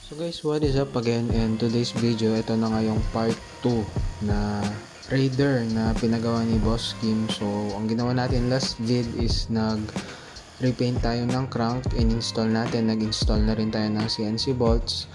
So guys, what is up again, and today's video, ito na nga yung part 2 na Raider na pinagawa ni Boss Kim. So ang ginawa natin last vid is repaint tayo ng crank, in-install natin, nag-install na rin tayo ng CNC bolts,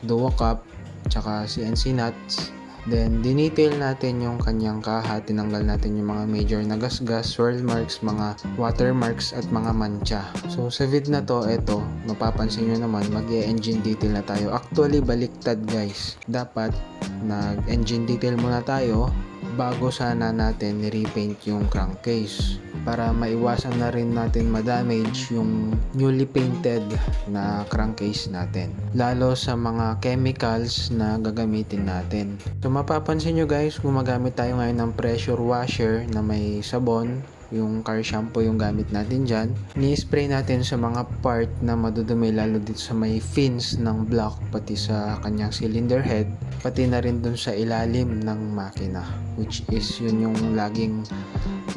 duo cap, tsaka CNC nuts. Then dinetail natin yung kanyang kaha, tinanggal natin yung mga major na gasgas, swirl marks, mga watermarks at mga mancha. So sa vid na to, eto, mapapansin nyo naman, mag-engine detail na tayo. Actually baliktad guys, dapat nag-engine detail muna tayo bago sana natin ni-repaint yung crankcase, para maiwasan na rin natin ma-damage yung newly painted na crankcase natin, lalo sa mga chemicals na gagamitin natin. So mapapansin nyo guys, gumagamit tayo ngayon ng pressure washer na may sabon, yung car shampoo yung gamit natin dyan. Ni-spray natin sa mga part na madudumi, lalo dito sa may fins ng block, pati sa kanyang cylinder head, pati na rin dun sa ilalim ng makina, which is yun yung laging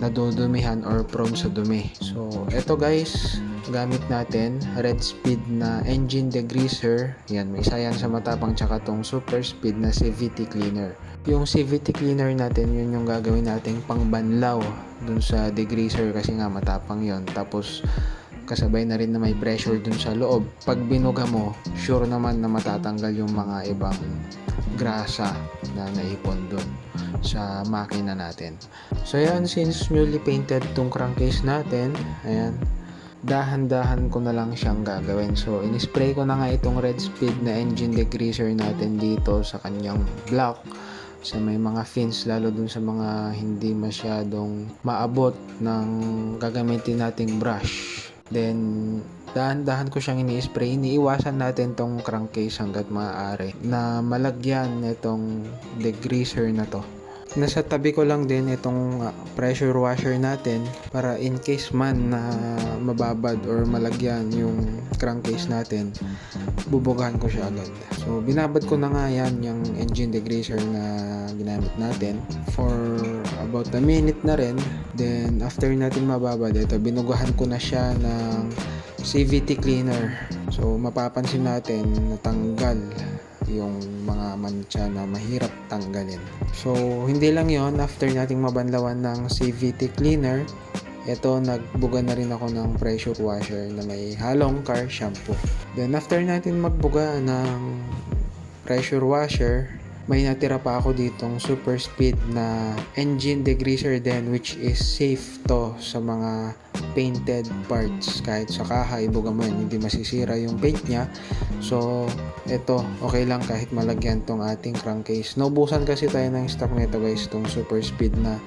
nadudumihan or prone sa dumi. So eto guys, gamit natin red speed na engine degreaser. Yan, may isa yan sa matapang, tsaka tong super speed na CVT cleaner. Yung CVT cleaner natin, yun yung gagawin nating pangbanlaw dun sa degreaser kasi nga matapang yon. Tapos kasabay na rin na may pressure dun sa loob. Pag binuga mo, sure naman na matatanggal yung mga ibang grasa na naipon dun sa makina natin. So yan, since newly painted tong crankcase natin, ayan, dahan-dahan ko na lang siyang gagawin. So in-spray ko na nga itong red speed na engine degreaser natin dito sa kanyang block, sa may mga fins, lalo dun sa mga hindi masyadong maabot ng gagamitin nating brush. Then dahan-dahan ko siyang ini-spray. Iniiwasan natin tong crankcase hanggat maaari na malagyan itong degreaser na to. Nasa tabi ko lang din itong pressure washer natin para in case man na mababad or malagyan yung crankcase natin, bubugahan ko siya agad. So binabad ko na nga yan, yung engine degreaser na ginamit natin for about a minute na rin. Then after natin mababad, ito, binugahan ko na siya ng CVT cleaner. So mapapansin natin natanggal yung mga mancha na mahirap tanggalin. So hindi lang yon, after nating mabanlawan ng CVT cleaner, ito, nagbuga na rin ako ng pressure washer na may halong car shampoo. Then after natin magbuga ng pressure washer, may natira pa ako ditong super speed na engine degreaser din, which is safe to sa mga painted parts. Kahit sa kaha, ibuga mo yan, hindi masisira yung paint nya. So ito, okay lang kahit malagyan tong ating crankcase. Naubusan kasi tayo ng stock nito guys, tong super speed na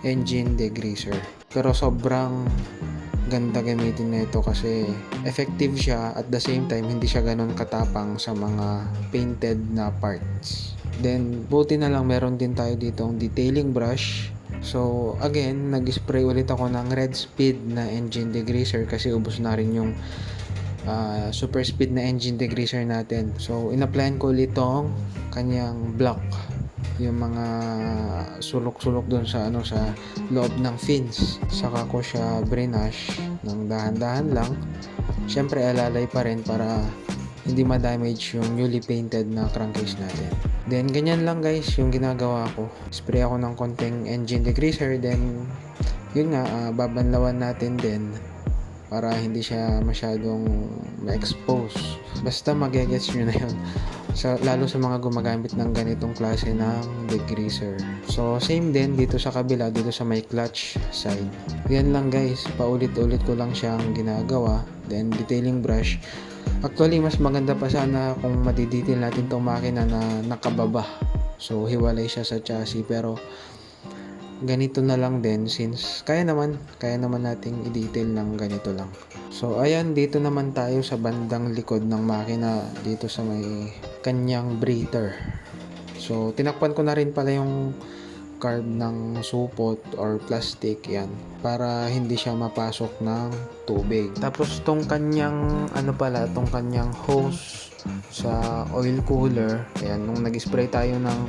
engine degreaser. Pero sobrang ganda gamitin na ito kasi effective siya, at the same time hindi siya ganun katapang sa mga painted na parts. Then buti na lang meron din tayo ditong detailing brush. So again, nag-spray ulit ako ng red speed na engine degreaser kasi ubos na rin yung super speed na engine degreaser natin. So in-applyan ko ulit tong kanyang block, yung mga sulok-sulok doon sa sa loob ng fins. Saka ko siya brinash ng dahan-dahan lang. Syempre alalay pa rin para hindi ma-damage yung newly painted na crankcase natin. Then ganyan lang guys yung ginagawa ko. Spray ako ng konting engine degreaser, then yun nga, babanlawan natin din para hindi siya masyadong ma-expose. Basta magigets nyo na yun, lalo sa mga gumagamit ng ganitong klase ng degreaser. So same din dito sa kabila, dito sa may clutch side. Yan lang guys, paulit-ulit ko lang siyang ginagawa. Then detailing brush, actually mas maganda pa sana kung madidetail natin tong makina na nakababa, so hiwalay siya sa chassis, pero ganito na lang din since kaya naman nating i-detail ng ganito lang. So ayan, dito naman tayo sa bandang likod ng makina, dito sa may kanyang breather. So tinakpan ko na rin pala yung carb ng supot or plastic, yan, para hindi siya mapasok ng tubig. Tapos tong kanyang tong kanyang hose sa oil cooler, ayan, nung nag-spray tayo ng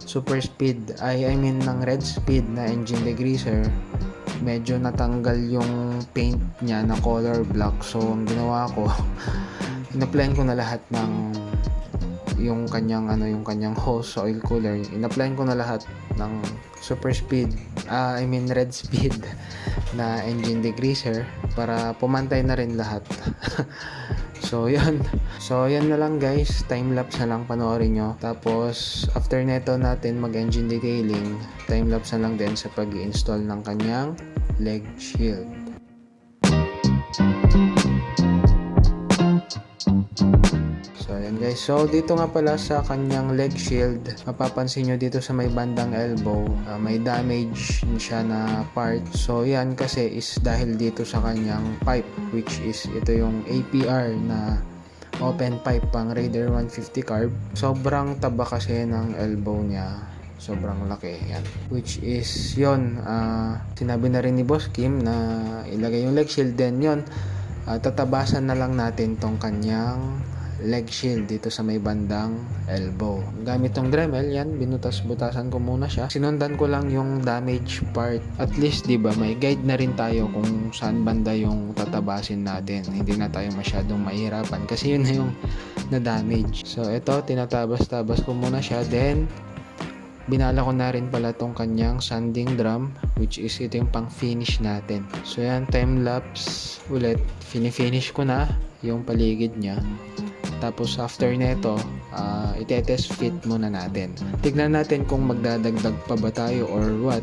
super speed, I mean ng red speed na engine degreaser, medyo natanggal yung paint niya na color black. So ang ginawa ko, in-applyan ko na lahat ng yung kanyang hose sa oil cooler. In-applyan ko na lahat ng super speed, red speed na engine degreaser para pumantay na rin lahat. So yan na lang guys, time lapse na lang panoorin nyo. Tapos after neto natin mag engine detailing, time lapse na lang din sa pag-install ng kanyang leg shield. So ayan guys, so dito nga pala sa kanyang leg shield, mapapansin nyo dito sa may bandang elbow, may damage siya na part. So yan kasi is dahil dito sa kanyang pipe, which is ito yung APR na open pipe pang Raider 150 carb. Sobrang taba kasi ng elbow niya, sobrang laki yan, which is yon, sinabi na rin ni Boss Kim na ilagay yung leg shield. Then yon, tatabasan na lang natin tong kanyang leg shield dito sa may bandang elbow gamit tong Dremel. Yan, binutas-butasan ko muna siya, sinundan ko lang yung damage part. At least diba may guide na rin tayo kung saan banda yung tatabasin natin, hindi na tayo masyadong mahirapan kasi yun na yung na damage. So ito, tinatabas-tabas ko muna siya. Then binala ko na rin pala tong kanyang sanding drum, which is ito yung pang finish natin. So yan, time lapse ulit, finish ko na yung paligid niya. Tapos after neto, ite-test fit muna natin. Tignan natin kung magdadagdag pa ba tayo or what.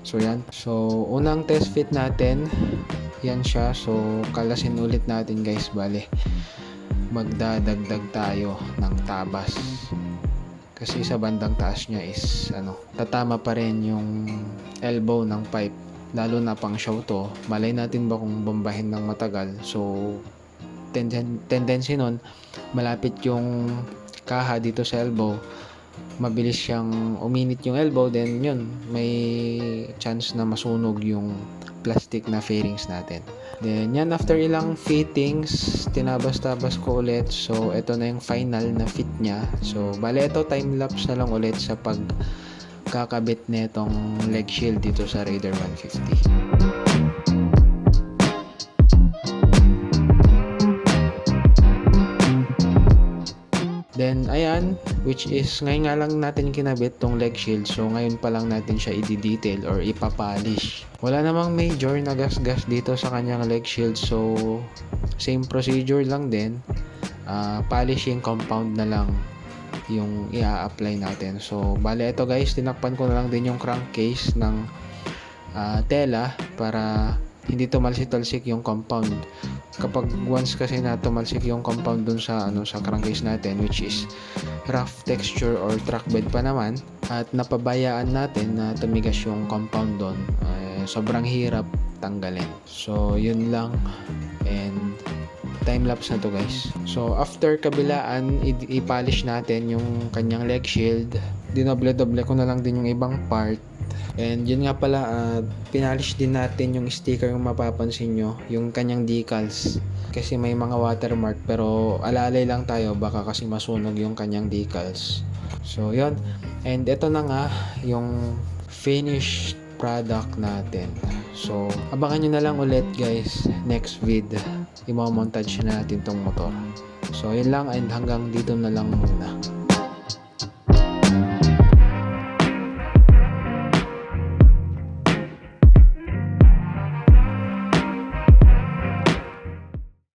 So yan, so unang test fit natin, yan siya. So kalasin ulit natin guys, bale magdadagdag tayo ng tabas kasi sa bandang taas niya is tatama pa rin yung elbow ng pipe, lalo na pang show to. Malay natin ba kung bombahin ng matagal, so tendency nun malapit yung kaha dito sa elbow, mabilis siyang uminit yung elbow, then yun, may chance na masunog yung plastic na fairings natin. Then yan, after ilang fittings, tinabas-tabas ko ulit. So ito na yung final na fit niya. So bale ito, time lapse na lang ulit sa pagkakabit netong leg shield dito sa Raider 150. Then ayan, which is ngayon nga lang natin kinabit tong leg shield. So ngayon pa lang natin siya i-detail or ipapolish. Wala namang major na gas-gas dito sa kanyang leg shield. So same procedure lang din. Polishing compound na lang yung i-apply natin. So bale ito guys, tinakpan ko na lang din yung crankcase ng tela para hindi tumalsik-talsik yung compound. Kapag once kasi na tumalsik yung compound dun sa sa crankcase natin, which is rough texture or track bed pa naman, at napabayaan natin na tumigas yung compound dun, sobrang hirap tanggalin. So yun lang, and time lapse na to guys. So after kabilaan, i-polish natin yung kanyang leg shield. Dinoble-doble ko na lang din yung ibang part. And yun nga pala, pinalish din natin yung sticker, yung mapapansin nyo, yung kanyang decals. Kasi may mga watermark, pero alalay lang tayo, baka kasi masunog yung kanyang decals. So yun, and ito na nga yung finished product natin. So abangan nyo na lang ulit guys, next vid, i-montage na natin tong motor. So yun lang, and hanggang dito na lang muna.